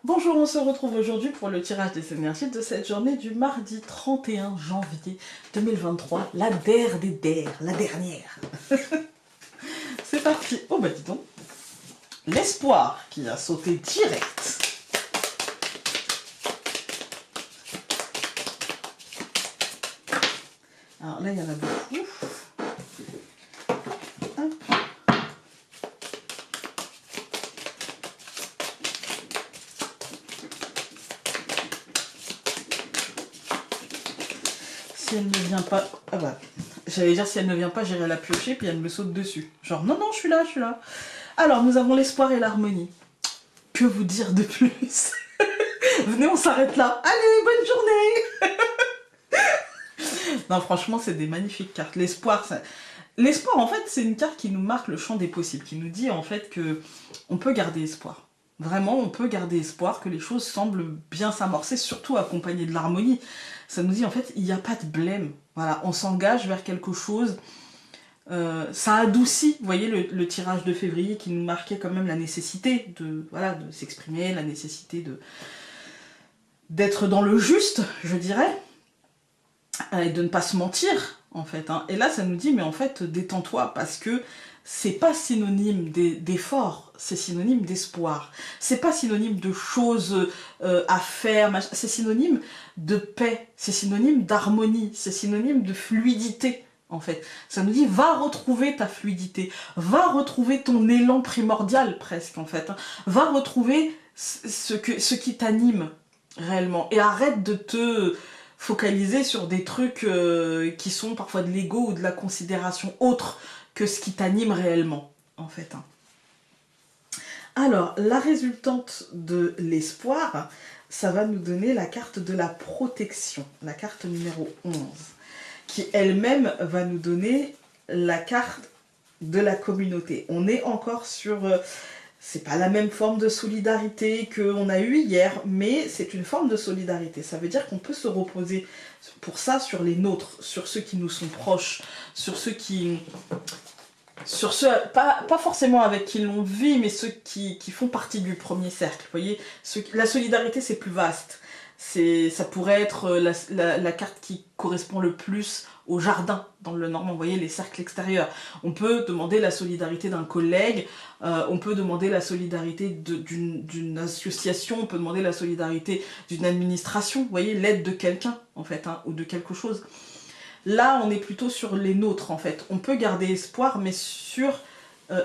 Bonjour, on se retrouve aujourd'hui pour le tirage des énergies de cette journée du mardi 31 janvier 2023, la der des der, la dernière. C'est parti. Oh bah dis donc, l'espoir qui a sauté direct. Alors là, il y en a beaucoup. Hop. Si elle ne vient pas... Ah bah, j'allais dire si elle ne vient pas, j'irai la piocher, puis elle me saute dessus. Genre, non, non, je suis là, je suis là. Alors, nous avons l'espoir et l'harmonie. Que vous dire de plus? Venez, on s'arrête là. Allez, bonne journée. Non, franchement, c'est des magnifiques cartes. L'espoir, ça... L'espoir, en fait, c'est une carte qui nous marque le champ des possibles, qui nous dit, en fait, que on peut garder espoir. Vraiment, on peut garder espoir, que les choses semblent bien s'amorcer, surtout accompagnées de l'harmonie. Ça nous dit, en fait, il n'y a pas de blême. Voilà, on s'engage vers quelque chose. Ça adoucit, vous voyez, le tirage de février qui nous marquait quand même la nécessité de, voilà, de s'exprimer, la nécessité d'être dans le juste, je dirais, et de ne pas se mentir, en fait. Hein. Et là, ça nous dit, mais en fait, détends-toi, parce que c'est pas synonyme d'effort, c'est synonyme d'espoir. C'est pas synonyme de choses à faire, c'est synonyme de paix, c'est synonyme d'harmonie, c'est synonyme de fluidité, en fait. Ça nous dit, va retrouver ta fluidité, va retrouver ton élan primordial, presque, en fait. Hein. Va retrouver ce qui t'anime, réellement. Et arrête de te focaliser sur des trucs qui sont parfois de l'ego ou de la considération autre que ce qui t'anime réellement, en fait. Hein. Alors, la résultante de l'espoir, ça va nous donner la carte de la protection, la carte numéro 11, qui elle-même va nous donner la carte de la communauté. On est encore sur... c'est pas la même forme de solidarité qu'on a eue hier, mais c'est une forme de solidarité. Ça veut dire qu'on peut se reposer pour ça sur les nôtres, sur ceux qui nous sont proches, sur ceux qui... Sur ceux, pas forcément avec qui l'on vit, mais ceux qui font partie du premier cercle. Vous voyez, la solidarité, c'est plus vaste. Ça pourrait être la carte qui correspond le plus au jardin, dans le normand, vous voyez, les cercles extérieurs. On peut demander la solidarité d'un collègue, on peut demander la solidarité d'une association, on peut demander la solidarité d'une administration, vous voyez, l'aide de quelqu'un, en fait, hein, ou de quelque chose. Là, on est plutôt sur les nôtres, en fait. On peut garder espoir, mais sur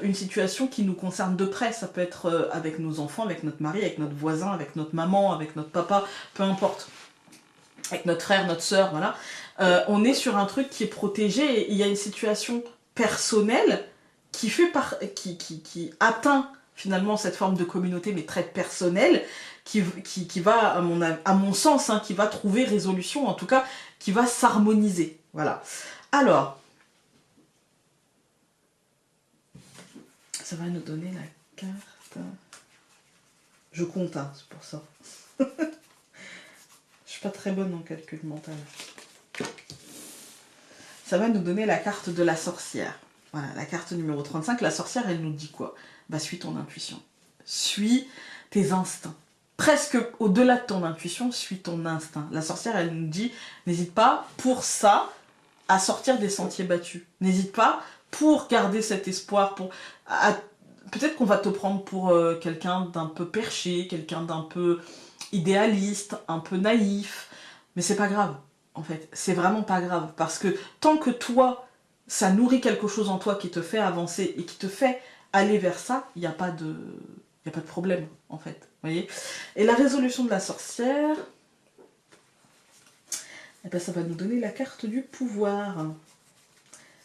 une situation qui nous concerne de près. Ça peut être avec nos enfants, avec notre mari, avec notre voisin, avec notre maman, avec notre papa, peu importe. Avec notre frère, notre sœur, voilà. On est sur un truc qui est protégé et il y a une situation personnelle qui atteint finalement cette forme de communauté, mais très personnelle, qui va, à mon sens, hein, qui va trouver résolution, en tout cas, qui va s'harmoniser. Voilà. Alors, ça va nous donner la carte... Je compte, hein, c'est pour ça. Je suis pas très bonne en calcul mental. Ça va nous donner la carte de la sorcière. Voilà, la carte numéro 35. La sorcière, elle nous dit quoi? Bah, suis ton intuition. Suis tes instincts. Presque au-delà de ton intuition, suis ton instinct. La sorcière, elle nous dit, n'hésite pas pour ça à sortir des sentiers battus. N'hésite pas pour garder cet espoir, peut-être qu'on va te prendre pour quelqu'un d'un peu perché, quelqu'un d'un peu idéaliste, un peu naïf, mais c'est pas grave, en fait. C'est vraiment pas grave, parce que tant que toi, ça nourrit quelque chose en toi qui te fait avancer et qui te fait aller vers ça, il n'y a pas de problème, en fait. Voyez. Et la résolution de la sorcière, eh ben, ça va nous donner la carte du pouvoir.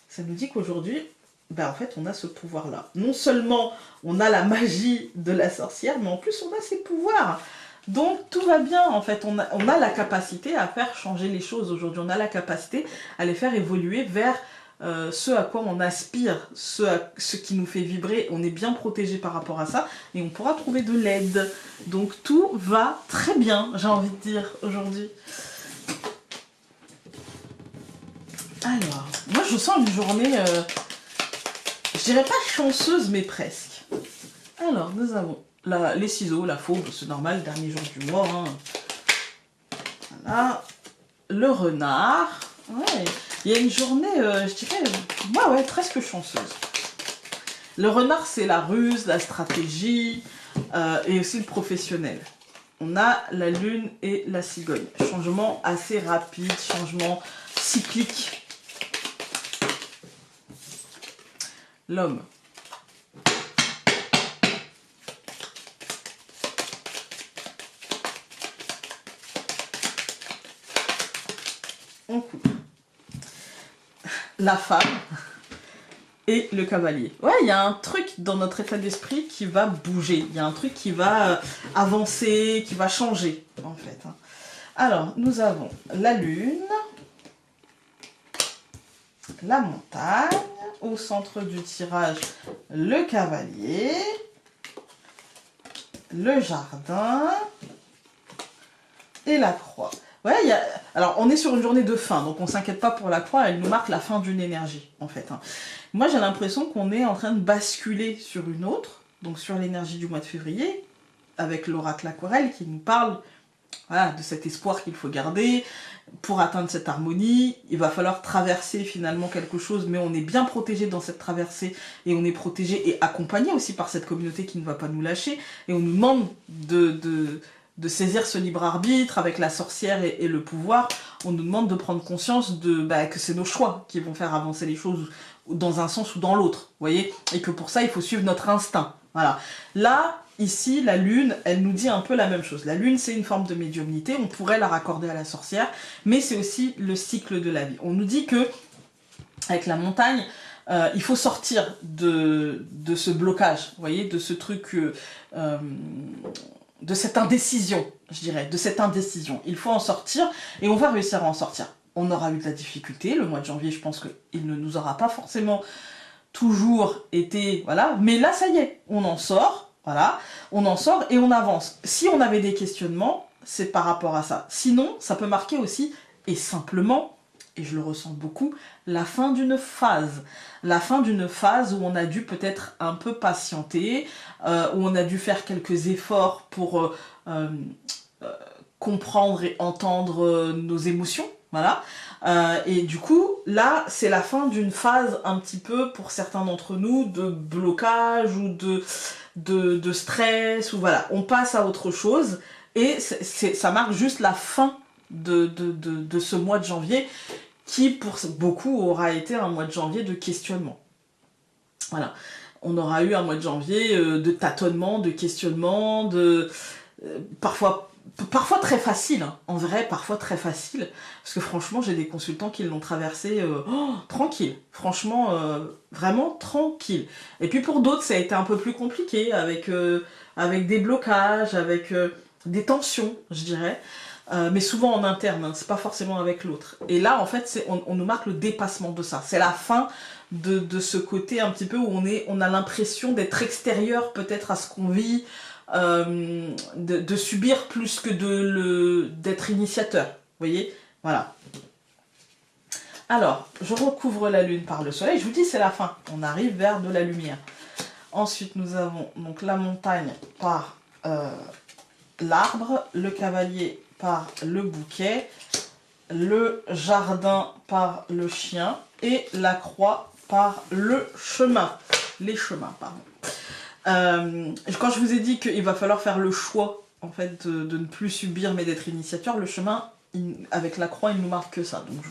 Ça nous dit qu'aujourd'hui, ben, en fait, on a ce pouvoir-là. Non seulement on a la magie de la sorcière, mais en plus on a ses pouvoirs. Donc tout va bien, en fait. On a la capacité à faire changer les choses aujourd'hui. On a la capacité à les faire évoluer vers ce à quoi on aspire, ce qui nous fait vibrer. On est bien protégé par rapport à ça et on pourra trouver de l'aide. Donc tout va très bien, j'ai envie de dire, aujourd'hui. Alors, moi je sens une journée, je dirais pas chanceuse, mais presque. Alors, nous avons les ciseaux, la fauve, c'est normal, dernier jour du mois. Hein. Voilà. Le renard. Ouais, il y a une journée, je dirais, ouais, presque chanceuse. Le renard, c'est la ruse, la stratégie et aussi le professionnel. On a la lune et la cigogne. Changement assez rapide, changement cyclique. L'homme. On coupe. La femme et le cavalier. Ouais, il y a un truc dans notre état d'esprit qui va bouger. Il y a un truc qui va avancer, qui va changer, en fait. Alors, nous avons la lune, la montagne, au centre du tirage, le cavalier, le jardin et la croix. Ouais, alors on est sur une journée de fin, donc on s'inquiète pas pour la croix, elle nous marque la fin d'une énergie, en fait. Moi, j'ai l'impression qu'on est en train de basculer sur une autre, donc sur l'énergie du mois de février, avec l'oracle aquarelle qui nous parle voilà, de cet espoir qu'il faut garder. Pour atteindre cette harmonie, il va falloir traverser finalement quelque chose, mais on est bien protégé dans cette traversée, et on est protégé et accompagné aussi par cette communauté qui ne va pas nous lâcher, et on nous demande de saisir ce libre arbitre avec la sorcière et le pouvoir. On nous demande de prendre conscience que c'est nos choix qui vont faire avancer les choses dans un sens ou dans l'autre, vous voyez, et que pour ça il faut suivre notre instinct. Voilà. Là, ici, la lune, elle nous dit un peu la même chose. La lune, c'est une forme de médiumnité, on pourrait la raccorder à la sorcière, mais c'est aussi le cycle de la vie. On nous dit que, avec la montagne, il faut sortir de ce blocage, vous voyez, de ce truc, de cette indécision, je dirais, de cette indécision. Il faut en sortir, et on va réussir à en sortir. On aura eu de la difficulté, le mois de janvier, je pense qu'il ne nous aura pas forcément toujours été, voilà, mais là, ça y est, on en sort, voilà, on en sort et on avance. Si on avait des questionnements, c'est par rapport à ça. Sinon, ça peut marquer aussi, et simplement, et je le ressens beaucoup, la fin d'une phase. La fin d'une phase où on a dû peut-être un peu patienter, où on a dû faire quelques efforts pour comprendre et entendre nos émotions, voilà. Et du coup, là, c'est la fin d'une phase un petit peu, pour certains d'entre nous, de blocage ou de stress, ou voilà, on passe à autre chose, et ça marque juste la fin de ce mois de janvier, qui pour beaucoup aura été un mois de janvier de questionnement. Voilà, on aura eu un mois de janvier de tâtonnement, de questionnement, parfois très facile, hein. En vrai, parfois très facile, parce que franchement, j'ai des consultants qui l'ont traversé tranquille, franchement, vraiment tranquille. Et puis pour d'autres, ça a été un peu plus compliqué, avec des blocages, avec des tensions, je dirais, mais souvent en interne, hein, c'est pas forcément avec l'autre. Et là, en fait, on nous marque le dépassement de ça, c'est la fin de ce côté un petit peu où on a l'impression d'être extérieur peut-être à ce qu'on vit, de subir plus que d'être initiateur, vous voyez, voilà. Alors, je recouvre la lune par le soleil, je vous dis c'est la fin, on arrive vers de la lumière. Ensuite nous avons donc la montagne par l'arbre, le cavalier par le bouquet, le jardin par le chien et la croix par le chemin, les chemins, pardon. Quand je vous ai dit qu'il va falloir faire le choix en fait de ne plus subir mais d'être initiateur, le chemin avec la croix il nous marque que ça, donc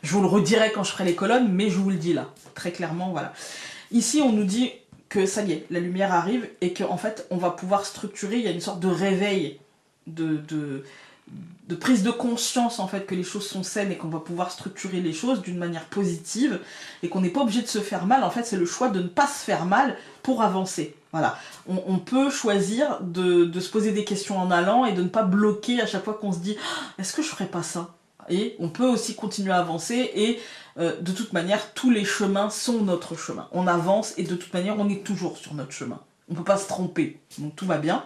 je vous le redirai quand je ferai les colonnes, mais je vous le dis là très clairement, voilà. Ici on nous dit que ça y est, la lumière arrive et qu'en fait on va pouvoir structurer, il y a une sorte de réveil, de prise de conscience en fait que les choses sont saines et qu'on va pouvoir structurer les choses d'une manière positive et qu'on n'est pas obligé de se faire mal. En fait, c'est le choix de ne pas se faire mal pour avancer. Voilà, on peut choisir de se poser des questions en allant et de ne pas bloquer à chaque fois qu'on se dit « est-ce que je ferais pas ça ?» Et on peut aussi continuer à avancer et de toute manière, tous les chemins sont notre chemin. On avance et de toute manière, on est toujours sur notre chemin. On ne peut pas se tromper, donc tout va bien.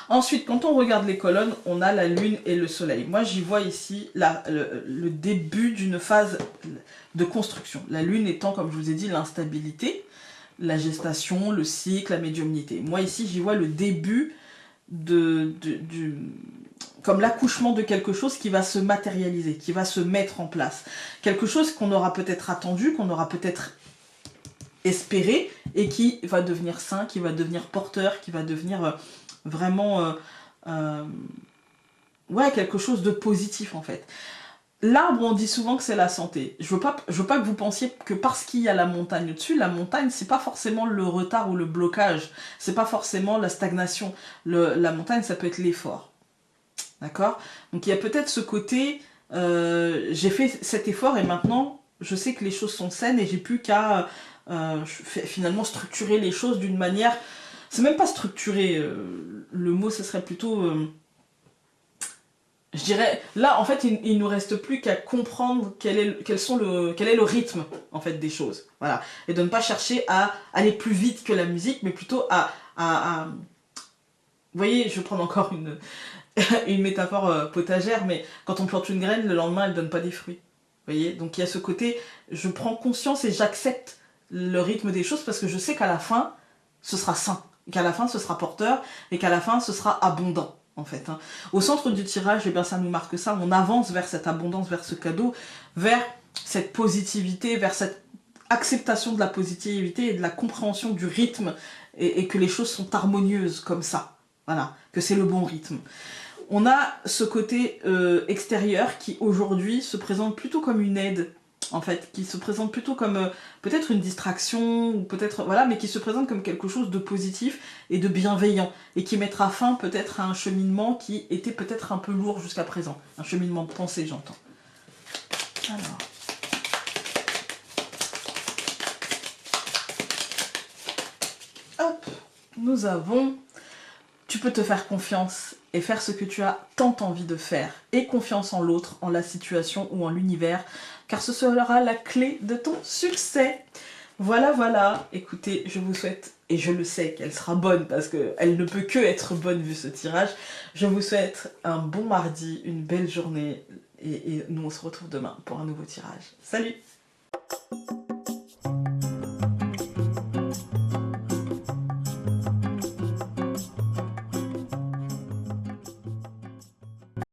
Ensuite, quand on regarde les colonnes, on a la lune et le soleil. Moi, j'y vois ici le début d'une phase de construction. La lune étant, comme je vous ai dit, l'instabilité. la gestation, le cycle, la médiumnité. Moi ici, j'y vois le début comme l'accouchement de quelque chose qui va se matérialiser, qui va se mettre en place. Quelque chose qu'on aura peut-être attendu, qu'on aura peut-être espéré, et qui va devenir sain, qui va devenir porteur, qui va devenir vraiment ouais, quelque chose de positif en fait. L'arbre, on dit souvent que c'est la santé. Je veux pas que vous pensiez que parce qu'il y a la montagne au-dessus, la montagne, c'est pas forcément le retard ou le blocage, c'est pas forcément la stagnation. La montagne, ça peut être l'effort. D'accord? Donc il y a peut-être ce côté, j'ai fait cet effort et maintenant, je sais que les choses sont saines et j'ai plus qu'à finalement structurer les choses d'une manière... C'est même pas structurer, le mot, ce serait plutôt... je dirais, là, en fait, il nous reste plus qu'à comprendre quel est le rythme, en fait, des choses. Voilà. Et de ne pas chercher à aller plus vite que la musique, mais plutôt à... Vous voyez, je vais prendre encore une métaphore potagère, mais quand on plante une graine, le lendemain, elle donne pas des fruits. Vous voyez? Donc, il y a ce côté, je prends conscience et j'accepte le rythme des choses parce que je sais qu'à la fin, ce sera sain. Qu'à la fin, ce sera porteur et qu'à la fin, ce sera abondant. En fait, hein. Au centre du tirage, eh bien, ça nous marque ça, on avance vers cette abondance, vers ce cadeau, vers cette positivité, vers cette acceptation de la positivité et de la compréhension du rythme et que les choses sont harmonieuses comme ça, voilà, que c'est le bon rythme. On a ce côté extérieur qui aujourd'hui se présente plutôt comme une aide, en fait, qui se présente plutôt comme peut-être une distraction, ou peut-être, voilà, mais qui se présente comme quelque chose de positif et de bienveillant, et qui mettra fin peut-être à un cheminement qui était peut-être un peu lourd jusqu'à présent. Un cheminement de pensée, j'entends. Alors... Hop, nous avons... Tu peux te faire confiance et faire ce que tu as tant envie de faire. Et confiance en l'autre, en la situation ou en l'univers, car ce sera la clé de ton succès. Voilà, voilà. Écoutez, je vous souhaite, et je le sais qu'elle sera bonne, parce qu'elle ne peut que être bonne vu ce tirage, je vous souhaite un bon mardi, une belle journée, et nous on se retrouve demain pour un nouveau tirage. Salut!